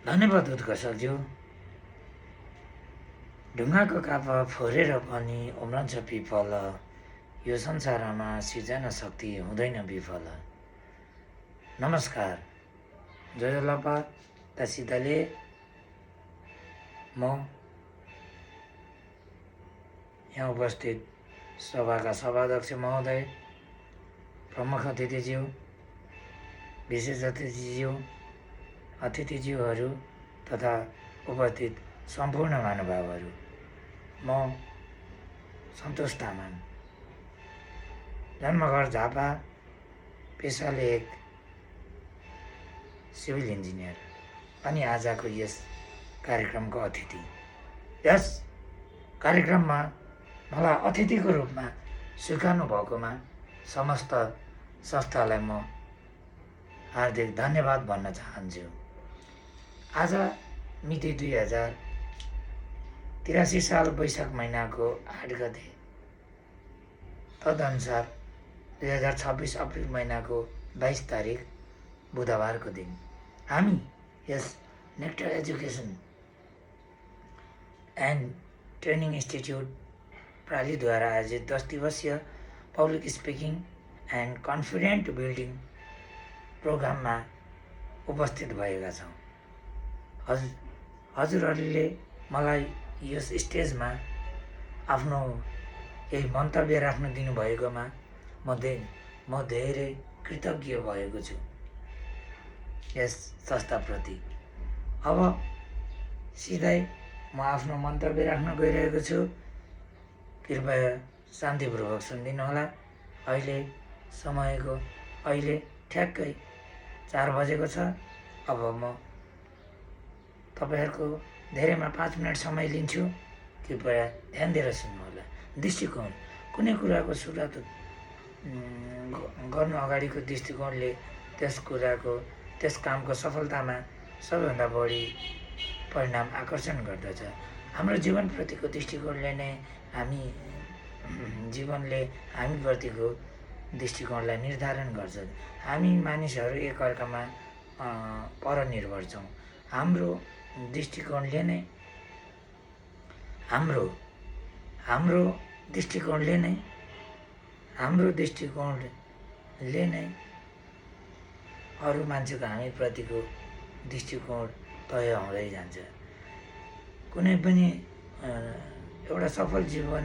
धन्यवाद उत्कर्षज्यू। ढुङ्गाको कापा फोरेर पनि उम्रन्छ पिपल, यो संसारमा सिर्जना शक्ति हुँदैन विफल। नमस्कार, जयलपा तसितले म यहाँ उपस्थित सभाका सभाध्यक्ष महोदय, प्रमुख अतिथिज्यू, विशेष अतिथिज्यूहरू तथा उपस्थित सम्पूर्ण महानुभावहरू, म सन्तोष तामाङ, जन्मघर झापा, पेसाले एक सिभिल इन्जिनियर अनि आजको यस कार्यक्रमको अतिथि। यस कार्यक्रममा मलाई अतिथिको रूपमा स्वीकार्नु भएकोमा समस्त संस्थालाई म हार्दिक धन्यवाद भन्न चाहन्छु। आज मिति 2083 साल वैशाख महिनाको 8 गते, तदनुसार 2026 अप्रिल महिनाको 22 तारिक बुधबारको दिन हामी यस Nectar education and training institute प्रालीद्वारा आयोजित 10 दिवसीय public speaking and confident building प्रोग्राममा उपस्थित भएका छौँ। हजुरहरूले मलाई यस स्टेजमा आफ्नो केही मन्तव्य राख्न दिनुभएकोमा म धेरै कृतज्ञ भएको छु यस संस्थाप्रति। अब सिधै म आफ्नो मन्तव्य राख्न गइरहेको छु। कृपया शान्तिपूर्वक सुनिदिनुहोला। अहिले ठ्याक्कै 4 बजेको छ। अब म तपाईँहरूको धेरैमा 5 मिनट समय लिन्छु। कृपया ध्यान दिएर सुन्नुहोला। दृष्टिकोण, कुनै कुराको सुरुवात गर्नु अगाडिको दृष्टिकोणले त्यस कामको सफलतामा सबैभन्दा बढी परिणाम आकर्षण गर्दछ। हाम्रो जीवनप्रतिको दृष्टिकोणले नै जीवनले हामीप्रतिको दृष्टिकोणलाई निर्धारण गर्छ। हामी मानिसहरू एकअर्कामा परनिर्भर छौँ। हाम्रो दृष्टिकोणले नै अरू मान्छेको हामीप्रतिको दृष्टिकोण तय हुँदै जान्छ। कुनै पनि एउटा सफल जीवन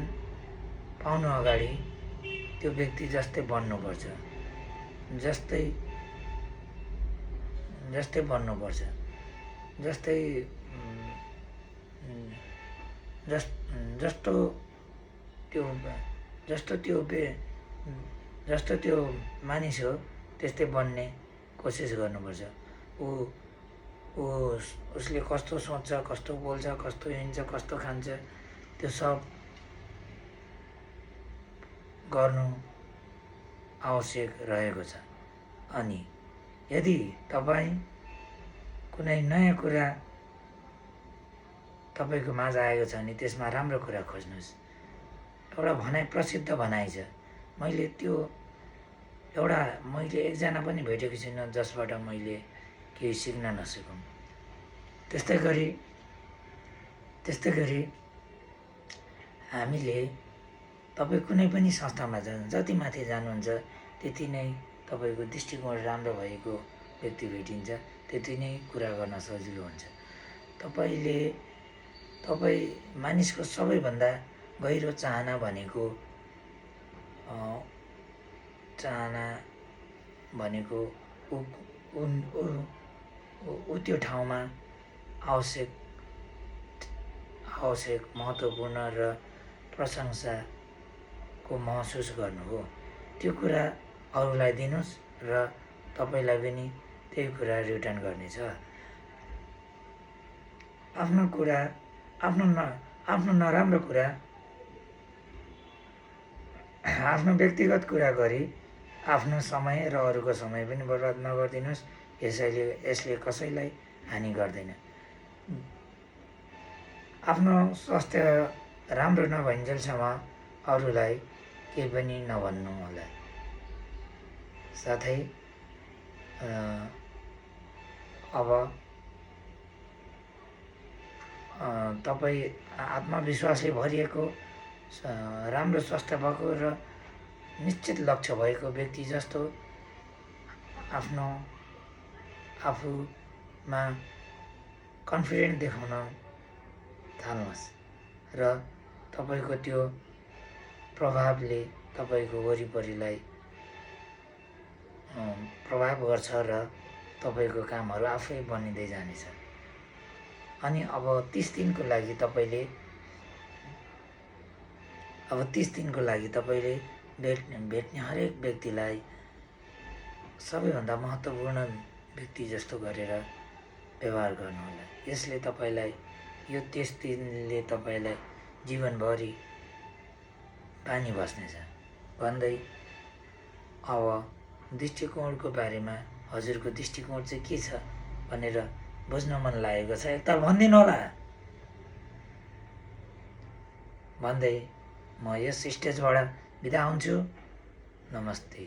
पाउनु अगाडि त्यो व्यक्ति जस्तै बन्नुपर्छ, जस्तो त्यो मानिस हो त्यस्तै बन्ने कोसिस गर्नुपर्छ। उसले कस्तो सोच्छ, कस्तो बोल्छ, कस्तो हिँड्छ, कस्तो खान्छ, त्यो सब गर्नु आवश्यक रहेको छ। अनि यदि तपाईँ कुनै नयाँ कुरा तपाईँको माझ आएको छ भने त्यसमा राम्रो कुरा खोज्नुहोस्। एउटा प्रसिद्ध भनाइ छ, मैले एकजना पनि भेटेको छुइनँ जसबाट मैले केही सिक्न नसकौँ। त्यस्तै गरी हामीले तपाईँ कुनै पनि संस्थामा जति माथि जानुहुन्छ त्यति नै तपाईँको दृष्टिकोण राम्रो भएको व्यक्ति भेटिन्छ, त्यति नै कुरा गर्न सजिलो हुन्छ। तपाईँ मानिसको सबैभन्दा गहिरो चाहना भनेको त्यो ठाउँमा आवश्यक महत्त्वपूर्ण र प्रशंसाको महसुस गर्नु हो। त्यो कुरा अरूलाई दिनुहोस् र तपाईँलाई पनि त्यही कुरा रिटर्न गर्नेछ। आफ्नो नराम्रो कुरा, आफ्नो व्यक्तिगत कुरा गरी आफ्नो समय र अरूको समय पनि बर्बाद नगरिदिनुहोस्। यसले कसैलाई हानि गर्दैन। आफ्नो स्वास्थ्य राम्रो नभइन्जेलसम्म अरूलाई केही पनि नभन्नु होला। साथै अब तपाईँ आत्मविश्वासले भरिएको राम्रो स्वास्थ्य भएको र निश्चित लक्ष्य भएको व्यक्ति जस्तो आफूमा कन्फिडेन्ट देखाउन थाल्नुहोस् र तपाईँको त्यो प्रभावले तपाईँको वरिपरिलाई प्रभाव गर्छ र तपाईँको कामहरू आफै बनिँदै जानेछ। अनि अब 30 दिनको लागि तपाईँले भेट्ने हरेक व्यक्तिलाई सबैभन्दा महत्त्वपूर्ण व्यक्ति जस्तो गरेर व्यवहार गर्नुहोला। यसले तपाईँलाई यो 30 दिनले तपाईँलाई जीवनभरि बानी बस्नेछ भन्दै अब दृष्टिकोणको बारेमा हजुरको दृष्टिकोण चाहिँ के छ भनेर बुझ्न मन लागेको छ, एकताल भनिदिनु होला भन्दै म यस स्टेजबाट बिदा हुन्छु। नमस्ते।